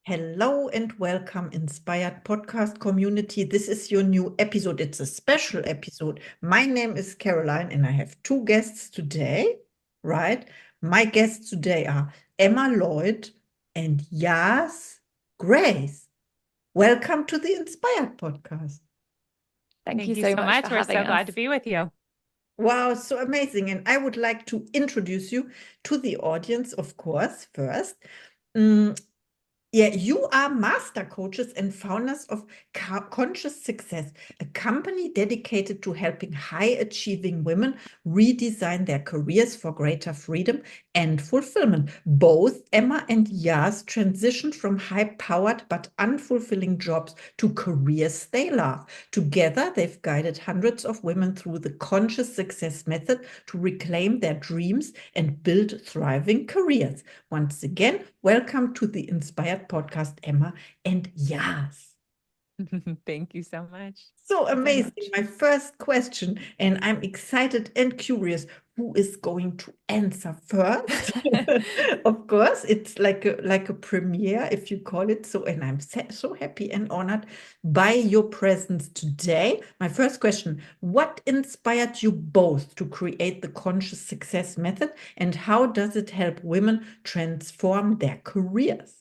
Hello and welcome, Inspired Podcast community. This is your new episode. It's a special episode. My name is Caroline and I have two guests today, right? My guests today are Emma Lloyd and Yas Grace. Welcome to the Inspired Podcast. Thank you so much for We're having so glad us. to be with you. Wow, so amazing. And I would like to introduce you to the audience, of course, first. Mm, Yeah, you are master coaches and founders of Conscious Success, a company dedicated to helping high-achieving women redesign their careers for greater freedom and fulfillment. Both Emma and Yas transitioned from high-powered but unfulfilling jobs to careers they love. Together, they've guided hundreds of women through the Conscious Success method to reclaim their dreams and build thriving careers. Once again, welcome to the Inspired Podcast, Emma and Yas. Thank you so much. So amazing. My first question, and I'm excited and curious who is going to answer first. Of course, it's like a premiere, if you call it so, and I'm so happy and honored by your presence today. My first question, what inspired you both to create the Conscious Success method, and how does it help women transform their careers?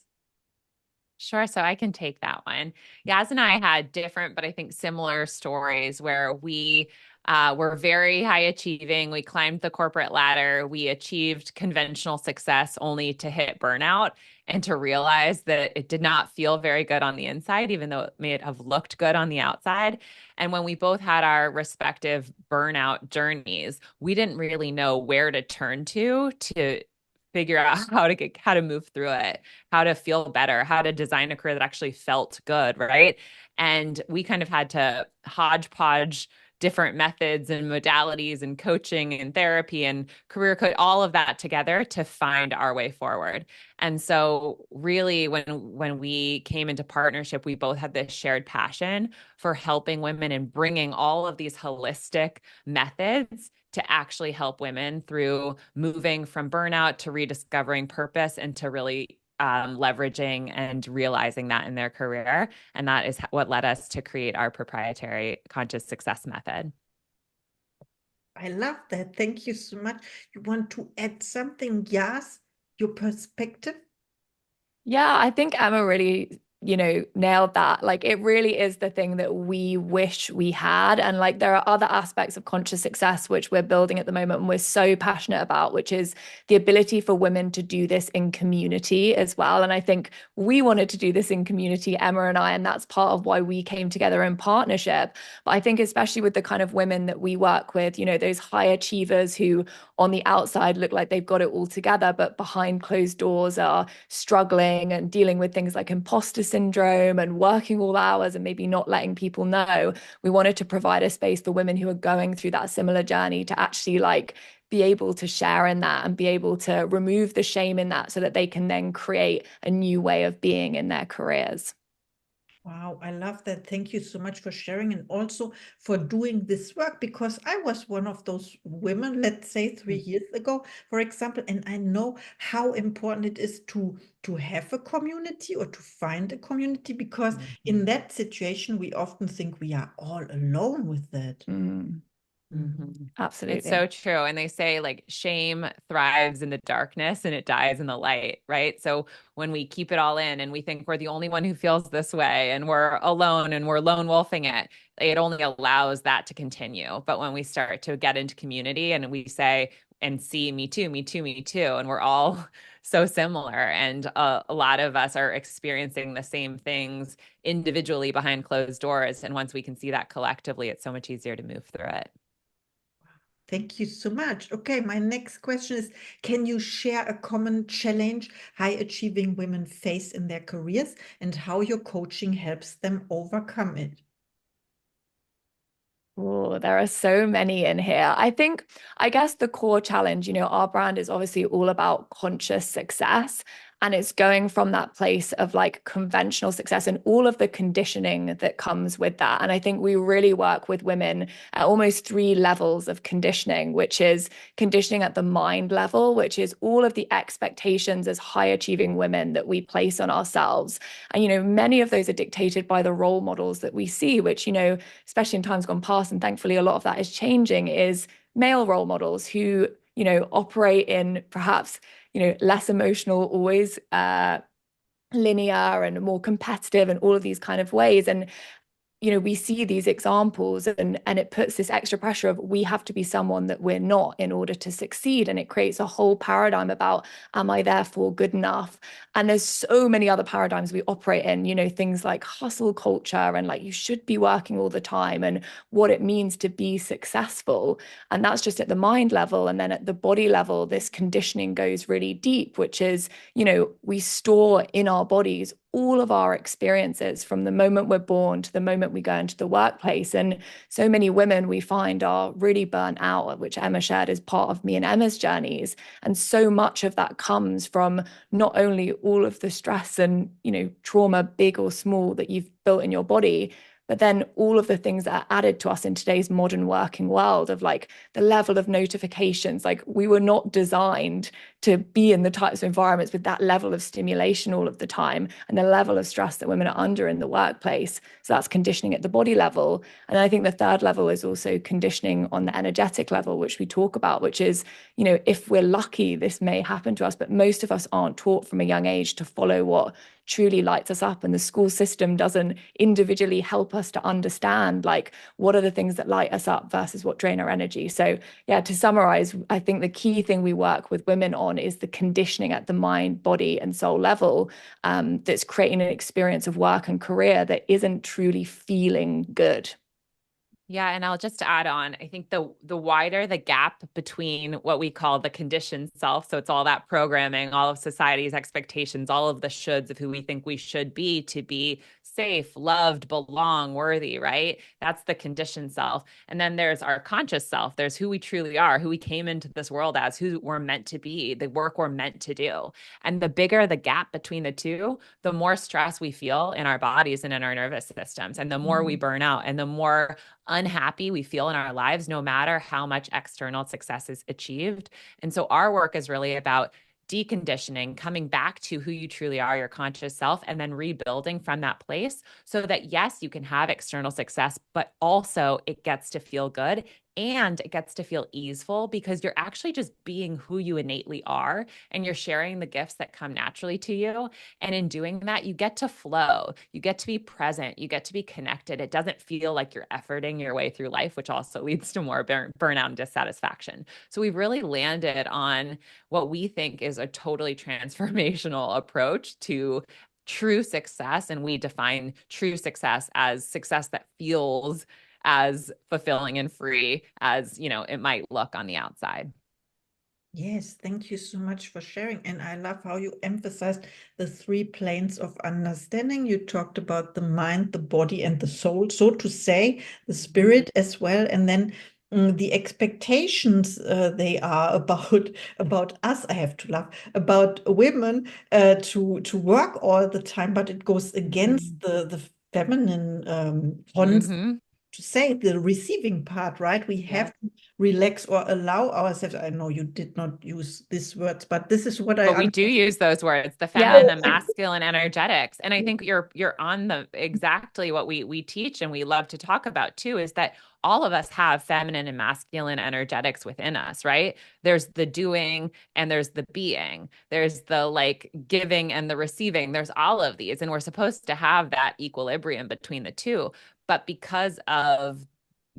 Sure. So I can take that one. Yaz and I had different, but I think similar stories where we were very high achieving. We climbed the corporate ladder. We achieved conventional success only to hit burnout and to realize that it did not feel very good on the inside, even though it may have looked good on the outside. And when we both had our respective burnout journeys, we didn't really know where to turn to figure out how to move through it, how to feel better, how to design a career that actually felt good, right? And we kind of had to hodgepodge different methods and modalities and coaching and therapy and career coach, all of that together to find our way forward. And so really when we came into partnership, we both had this shared passion for helping women and bringing all of these holistic methods to actually help women through moving from burnout to rediscovering purpose and to really leveraging and realizing that in their career. And that is what led us to create our proprietary conscious success method. I love that. Thank you so much. You want to add something, Yas? Your perspective? Yeah, I think Emma really, nailed that. Like, it really is the thing that we wish we had. And like, there are other aspects of conscious success which we're building at the moment and we're so passionate about, which is the ability for women to do this in community as well. And I think we wanted to do this in community, Emma and I, and that's part of why we came together in partnership. But I think especially with the kind of women that we work with, those high achievers who on the outside look like they've got it all together, but behind closed doors are struggling and dealing with things like imposter syndrome and working all hours and maybe not letting people know. We wanted to provide a space for women who are going through that similar journey to actually like be able to share in that and be able to remove the shame in that so that they can then create a new way of being in their careers. Wow, I love that. Thank you so much for sharing and also for doing this work, because I was one of those women, let's say 3 years ago, for example, and I know how important it is to have a community or to find a community, because in that situation, we often think we are all alone with that. Absolutely. It's so true. And they say like shame thrives in the darkness and it dies in the light, right? So when we keep it all in and we think we're the only one who feels this way and we're alone and we're lone wolfing it, it only allows that to continue. But when we start to get into community and we say and see me too, me too, me too, and we're all so similar, and a lot of us are experiencing the same things individually behind closed doors. And once we can see that collectively, it's so much easier to move through it. Thank you so much. Okay, my next question is, can you share a common challenge high-achieving women face in their careers and how your coaching helps them overcome it? Oh, there are so many in here. I guess the core challenge, our brand is obviously all about conscious success. And it's going from that place of like conventional success and all of the conditioning that comes with that. And I think we really work with women at almost 3 levels of conditioning, which is conditioning at the mind level, which is all of the expectations as high achieving women that we place on ourselves. And, you know, many of those are dictated by the role models that we see, which, you know, especially in times gone past, and thankfully a lot of that is changing, is male role models who, you know, operate in perhaps, you know, less emotional, always linear and more competitive and all of these kind of ways. And you know, we see these examples and it puts this extra pressure of we have to be someone that we're not in order to succeed. And it creates a whole paradigm about, am I therefore good enough? And there's so many other paradigms we operate in, you know, things like hustle culture and like you should be working all the time and what it means to be successful. And that's just at the mind level. And then at the body level, this conditioning goes really deep, which is, you know, we store in our bodies all of our experiences from the moment we're born to the moment we go into the workplace. And so many women we find are really burnt out, which Emma shared as part of me and Emma's journeys. And so much of that comes from not only all of the stress and, you know, trauma, big or small, that you've built in your body, but then all of the things that are added to us in today's modern working world of like the level of notifications. Like we were not designed to be in the types of environments with that level of stimulation all of the time and the level of stress that women are under in the workplace. So that's conditioning at the body level. And I think the third level is also conditioning on the energetic level, which we talk about, which is, you know, if we're lucky, this may happen to us, but most of us aren't taught from a young age to follow what truly lights us up, and the school system doesn't individually help us to understand like what are the things that light us up versus what drain our energy. So yeah, to summarize, I think the key thing we work with women on is the conditioning at the mind, body and soul level, that's creating an experience of work and career that isn't truly feeling good. Yeah, and I'll just add on, I think the wider the gap between what we call the conditioned self, so it's all that programming, all of society's expectations, all of the shoulds of who we think we should be to be safe, loved, belong, worthy, right? That's the conditioned self. And then there's our conscious self. There's who we truly are, who we came into this world as, who we're meant to be, the work we're meant to do. And the bigger the gap between the two, the more stress we feel in our bodies and in our nervous systems, and the more we burn out and the more unhappy we feel in our lives, no matter how much external success is achieved. And so our work is really about deconditioning, coming back to who you truly are, your conscious self, and then rebuilding from that place so that, yes, you can have external success, but also it gets to feel good and it gets to feel easeful because you're actually just being who you innately are and you're sharing the gifts that come naturally to you. And in doing that, you get to flow, you get to be present, you get to be connected. It doesn't feel like you're efforting your way through life, which also leads to more burnout and dissatisfaction. So we've really landed on what we think is a totally transformational approach to true success. And we define true success as success that feels as fulfilling and free as, you know, it might look on the outside. Yes, thank you so much for sharing. And I love how you emphasized the 3 planes of understanding. You talked about the mind, the body, and the soul, so to say, the spirit as well. And then the expectations they are about us, I have to laugh, about women to work all the time, but it goes against the feminine concept. To say the receiving part, right? We have to relax or allow ourselves. I know you did not use these words, but this is what But we do use those words, the Yeah. feminine, the masculine energetics. And I think you're on the exactly what we teach and we love to talk about too, is that all of us have feminine and masculine energetics within us, right? There's the doing and there's the being. There's the like giving and the receiving. There's all of these. And we're supposed to have that equilibrium between the two. But because of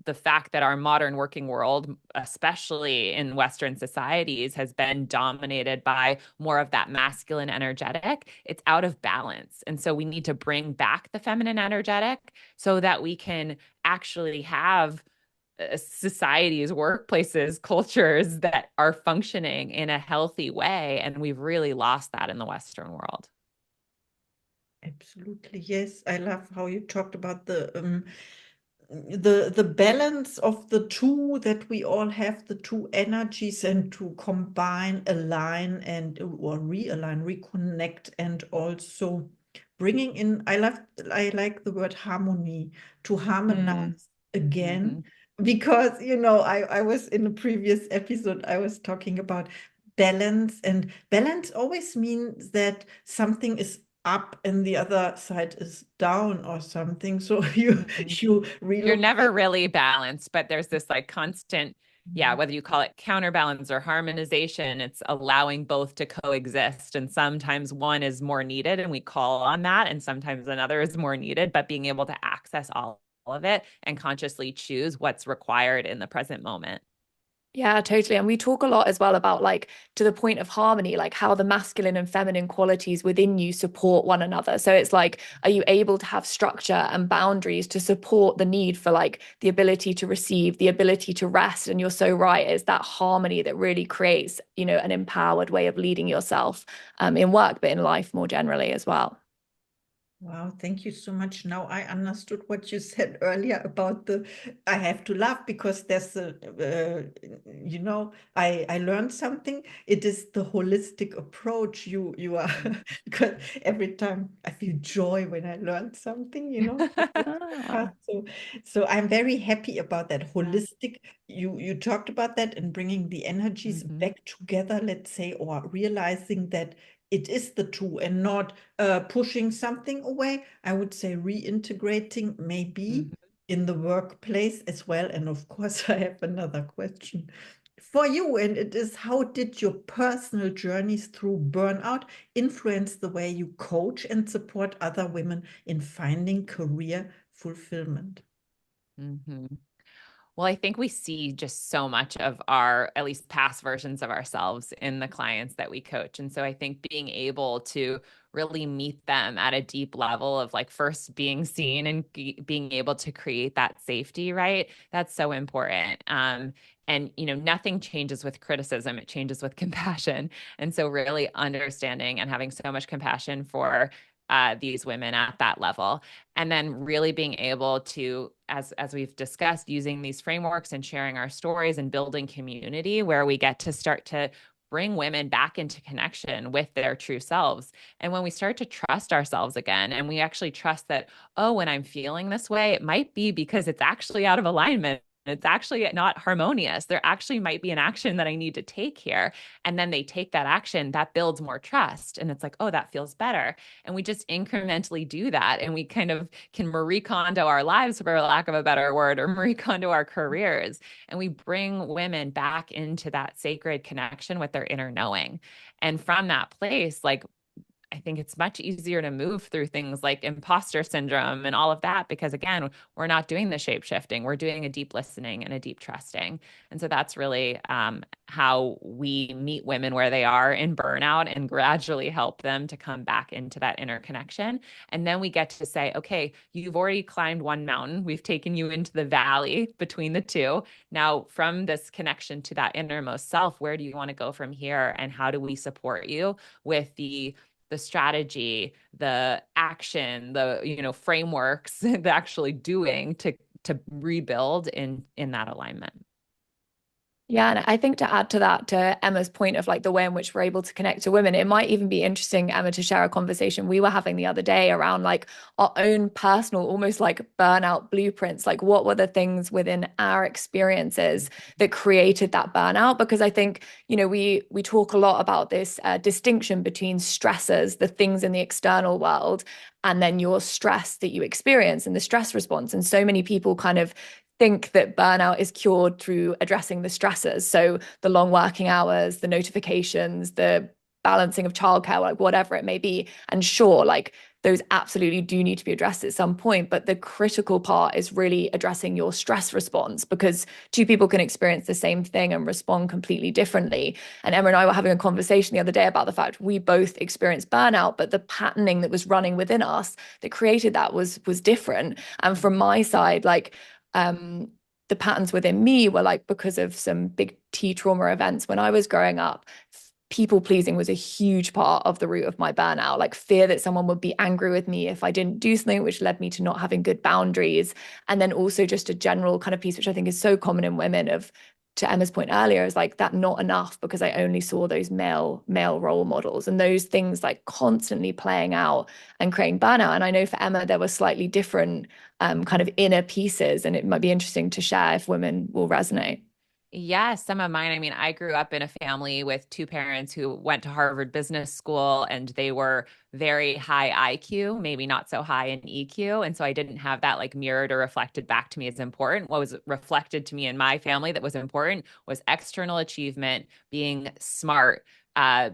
the fact that our modern working world, especially in Western societies, has been dominated by more of that masculine energetic, it's out of balance. And so we need to bring back the feminine energetic so that we can actually have societies, workplaces, cultures that are functioning in a healthy way. And we've really lost that in the Western world. Absolutely, yes. I love how you talked about the the balance of the two, that we all have the two energies, and to combine, align, and or realign, reconnect, and also bringing in, I like the word harmony, to harmonize again, because I was in a previous episode, I was talking about balance, and balance always means that something is up and the other side is down or something. So you You're relocate. never really balanced, but there's this like constant, whether you call it counterbalance or harmonization, it's allowing both to coexist. And sometimes one is more needed and we call on that, and sometimes another is more needed, but being able to access all of it and consciously choose what's required in the present moment. Yeah, totally. And we talk a lot as well about like to the point of harmony, like how the masculine and feminine qualities within you support one another. So it's like, are you able to have structure and boundaries to support the need for like the ability to receive, the ability to rest? And you're so right, it's that harmony that really creates, an empowered way of leading yourself in work, but in life more generally as well. Wow, thank you so much. Now I understood what you said earlier about I have to laugh because there's I learned something. It is the holistic approach you are, because every time I feel joy when I learn something. Ah. So I'm very happy about that holistic. You talked about that, and bringing the energies back together, let's say, or realizing that it is the two and not pushing something away. I would say reintegrating maybe in the workplace as well. And of course, I have another question for you, and it is, how did your personal journeys through burnout influence the way you coach and support other women in finding career fulfillment? Well, I think we see just so much of our, at least past versions of ourselves in the clients that we coach. And so I think being able to really meet them at a deep level of like first being seen and being able to create that safety, right? That's so important. And nothing changes with criticism, it changes with compassion. And so really understanding and having so much compassion for these women at that level, and then really being able to, as we've discussed, using these frameworks and sharing our stories and building community where we get to start to bring women back into connection with their true selves. And when we start to trust ourselves again, and we actually trust that, oh, when I'm feeling this way, it might be because it's actually out of alignment. It's actually not harmonious. There actually might be an action that I need to take here. And then they take that action, that builds more trust. And it's like, oh, that feels better. And we just incrementally do that. And we kind of can Marie Kondo our lives, for lack of a better word, or Marie Kondo our careers. And we bring women back into that sacred connection with their inner knowing. And from that place, like, I think it's much easier to move through things like imposter syndrome and all of that, because again, we're not doing the shape shifting, we're doing a deep listening and a deep trusting. And so that's really how we meet women where they are in burnout and gradually help them to come back into that inner connection. And then we get to say, okay, you've already climbed one mountain, we've taken you into the valley between the two. Now, from this connection to that innermost self, where do you want to go from here? And how do we support you with the strategy, the action, the frameworks, the actually doing to rebuild in that alignment. Yeah, and I think to add to that, to Emma's point of like the way in which we're able to connect to women, it might even be interesting, Emma, to share a conversation we were having the other day around like our own personal, almost like burnout blueprints. Like, what were the things within our experiences that created that burnout? Because I think, we talk a lot about this distinction between stressors, the things in the external world, and then your stress that you experience and the stress response. And so many people kind of think that burnout is cured through addressing the stressors. So the long working hours, the notifications, the balancing of childcare, like whatever it may be. And sure, like those absolutely do need to be addressed at some point. But the critical part is really addressing your stress response, because two people can experience the same thing and respond completely differently. And Emma and I were having a conversation the other day about the fact we both experienced burnout, but the patterning that was running within us that created that was different. And from my side, like, the patterns within me were like because of some big T trauma events when I was growing up, people pleasing was a huge part of the root of my burnout, like fear that someone would be angry with me if I didn't do something, which led me to not having good boundaries. And then also just a general kind of piece, which I think is so common in women, of, to Emma's point earlier, is like that not enough because I only saw those male role models, and those things like constantly playing out and creating burnout. And I know for Emma, there were slightly different kind of inner pieces, and it might be interesting to share if women will resonate. Yes, some of mine. I mean, I grew up in a family with two parents who went to Harvard Business School, and they were very high IQ, maybe not so high in EQ. And so I didn't have that like mirrored or reflected back to me as important. What was reflected to me in my family that was important was external achievement, being smart,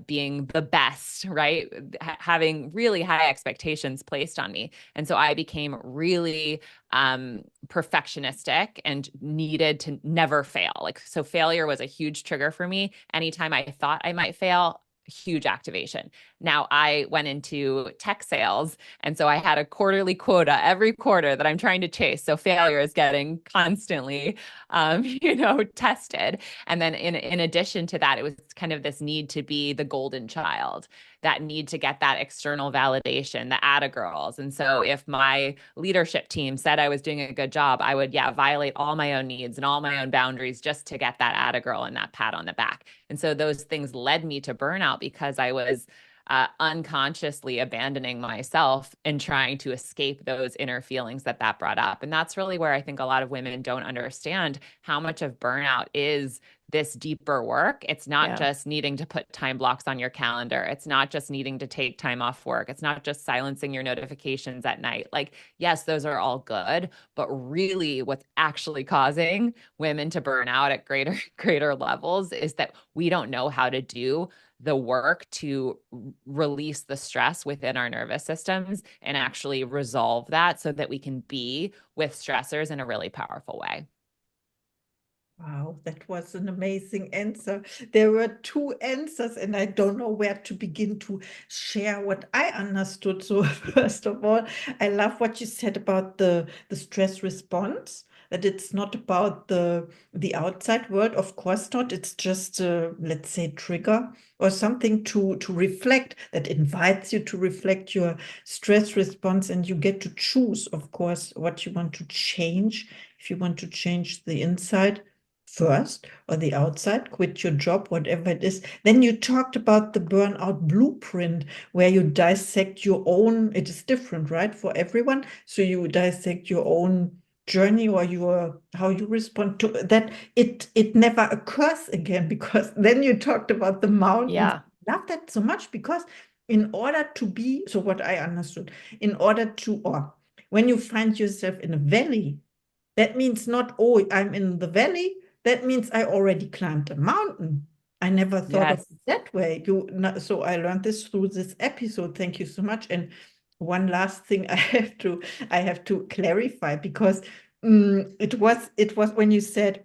being the best, right? Having really high expectations placed on me. And so I became really perfectionistic and needed to never fail. Like, so failure was a huge trigger for me. Anytime I thought I might fail, huge activation. Now I went into tech sales. And so I had a quarterly quota every quarter that I'm trying to chase. So failure is getting constantly, tested. And then in addition to that, it was kind of this need to be the golden child, that need to get that external validation, the atta girls. And so if my leadership team said I was doing a good job, I would, violate all my own needs and all my own boundaries just to get that atta girl and that pat on the back. And so those things led me to burnout because I was unconsciously abandoning myself and trying to escape those inner feelings that brought up. And that's really where I think a lot of women don't understand how much of burnout is this deeper work. It's not just needing to put time blocks on your calendar. It's not just needing to take time off work. It's not just silencing your notifications at night. Like, yes, those are all good, but really what's actually causing women to burn out at greater levels is that we don't know how to do the work to release the stress within our nervous systems and actually resolve that so that we can be with stressors in a really powerful way. Wow, that was an amazing answer. There were two answers, and I don't know where to begin to share what I understood. So first of all, I love what you said about the stress response, that it's not about the outside world. Of course not. It's just let's say trigger or something to reflect, that invites you to reflect your stress response, and you get to choose, of course, what you want to change. If you want to change the inside first or the outside, quit your job, whatever it is. Then you talked about the burnout blueprint, where you dissect your own, it is different, right, for everyone. So you dissect your own journey or how you respond to that. It never occurs again, because then you talked about the mountains. Yeah. I love that so much, because in order to be, so what I understood, in order to, or when you find yourself in a valley, that means not, oh, I'm in the valley. That means I already climbed a mountain. I never thought of it that way. So I learned this through this episode. Thank you so much. And one last thing I have to clarify, because it was when you said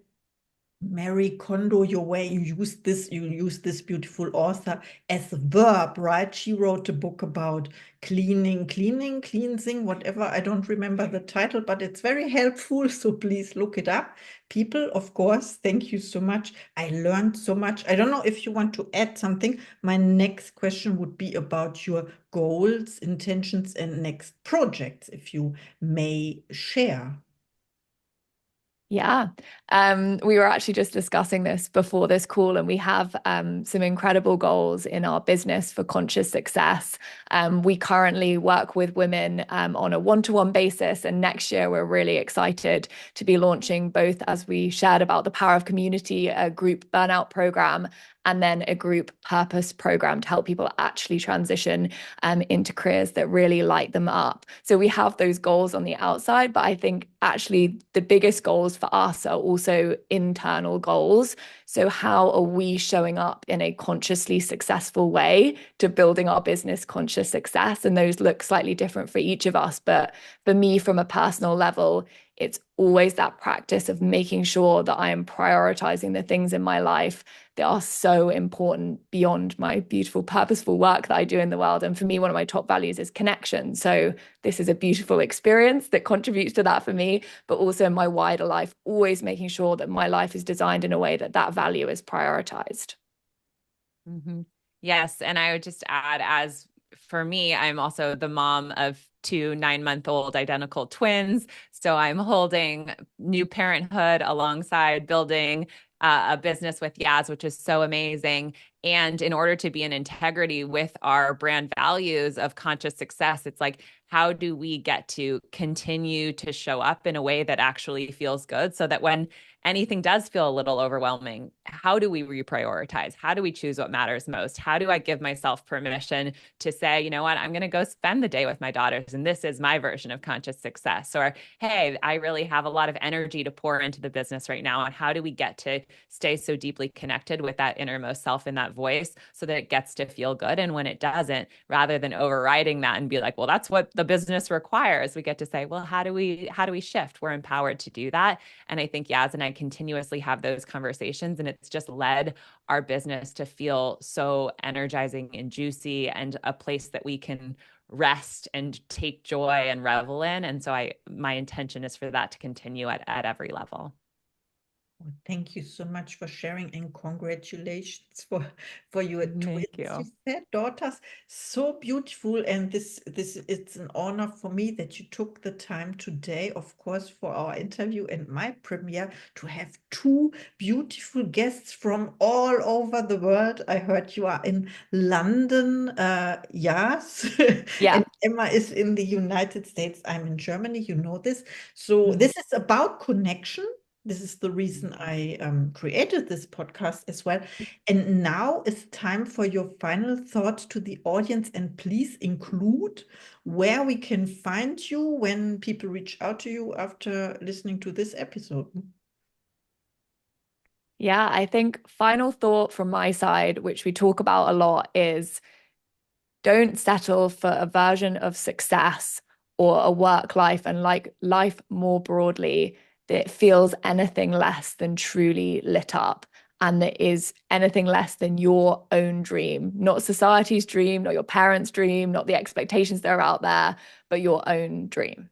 Marie Kondo, your way, you use this beautiful author as a verb, right? She wrote a book about cleansing, whatever. I don't remember the title, but it's very helpful. So please look it up. People, of course, thank you so much. I learned so much. I don't know if you want to add something. My next question would be about your goals, intentions, and next projects, if you may share. Yeah. We were actually just discussing this before this call, and we have some incredible goals in our business for conscious success. We currently work with women on a one-to-one basis, and next year we're really excited to be launching both, as we shared about the power of community, a group burnout program, and then a group purpose program to help people actually transition into careers that really light them up. So we have those goals on the outside, but I think actually the biggest goals for us are also internal goals. So how are we showing up in a consciously successful way to building our business conscious success? And those look slightly different for each of us. But for me, from a personal level, it's always that practice of making sure that I am prioritizing the things in my life that are so important beyond my beautiful, purposeful work that I do in the world. And for me, one of my top values is connection. So this is a beautiful experience that contributes to that for me, but also in my wider life, always making sure that my life is designed in a way that value is prioritized. Mm-hmm. Yes. And I would just add, as for me, I'm also the mom of two 9-month-old identical twins. So I'm holding new parenthood alongside building a business with Yaz, which is so amazing. And in order to be in integrity with our brand values of conscious success, it's like, how do we get to continue to show up in a way that actually feels good so that when anything does feel a little overwhelming, how do we reprioritize? How do we choose what matters most? How do I give myself permission to say, you know what, I'm going to go spend the day with my daughters, and this is my version of conscious success? Or, hey, I really have a lot of energy to pour into the business right now. And how do we get to stay so deeply connected with that innermost self and that voice so that it gets to feel good? And when it doesn't, rather than overriding that and be like, well, that's what the business requires, we get to say, well, how do we shift? We're empowered to do that. And I think Yaz and I continuously have those conversations, and it's just led our business to feel so energizing and juicy and a place that we can rest and take joy and revel in. And so my intention is for that to continue at every level. Well, thank you so much for sharing, and congratulations for your twins. Thank You you. said daughters, so beautiful, and this it's an honor for me that you took the time today, of course, for our interview and my premiere, to have two beautiful guests from all over the world. I heard you are in London, yes, Yeah. and Emma is in the United States. I'm in Germany, you know this. So Mhm. this is about connection. This is the reason I created this podcast as well. And now it's time for your final thoughts to the audience. And please include where we can find you when people reach out to you after listening to this episode. Yeah, I think final thought from my side, which we talk about a lot, is don't settle for a version of success or a work life and like life more broadly that feels anything less than truly lit up and that is anything less than your own dream, not society's dream, not your parents' dream, not the expectations that are out there, but your own dream.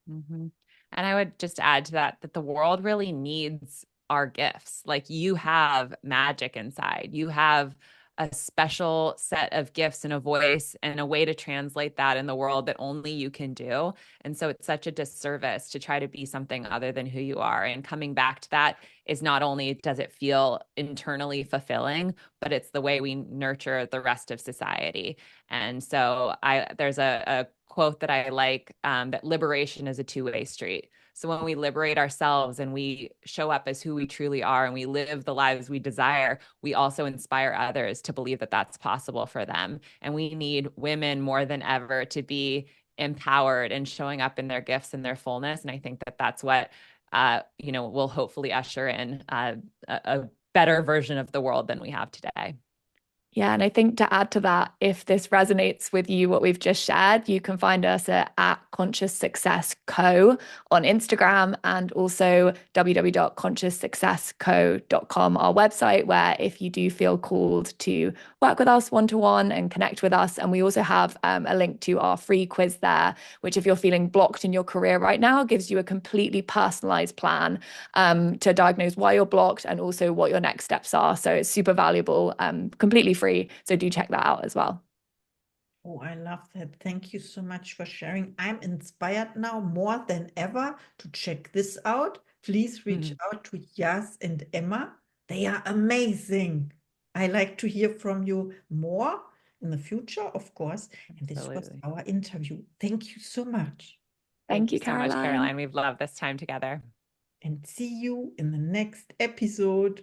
Mm-hmm. And I would just add to that the world really needs our gifts. Like, you have magic inside. You have a special set of gifts and a voice and a way to translate that in the world that only you can do. And so it's such a disservice to try to be something other than who you are. And coming back to that is not only does it feel internally fulfilling, but it's the way we nurture the rest of society. And so there's a quote that I like, that liberation is a two-way street. So when we liberate ourselves and we show up as who we truly are and we live the lives we desire, we also inspire others to believe that that's possible for them. And we need women more than ever to be empowered and showing up in their gifts and their fullness. And I think that that's what, will hopefully usher in a better version of the world than we have today. Yeah, and I think to add to that, if this resonates with you, what we've just shared, you can find us at Conscious Success Co on Instagram, and also www.conscioussuccessco.com, our website, where if you do feel called to work with us one-to-one and connect with us. And we also have a link to our free quiz there, which, if you're feeling blocked in your career right now, gives you a completely personalized plan to diagnose why you're blocked and also what your next steps are. So it's super valuable, completely free. So do check that out as well. Oh, I love that. Thank you so much for sharing. I'm inspired now more than ever to check this out. Please reach out to Yaz and Emma. They are amazing. I like to hear from you more in the future, of course. And this was our interview. Thank you so much. Thank you, so much, Caroline. Caroline. We've loved this time together. And see you in the next episode.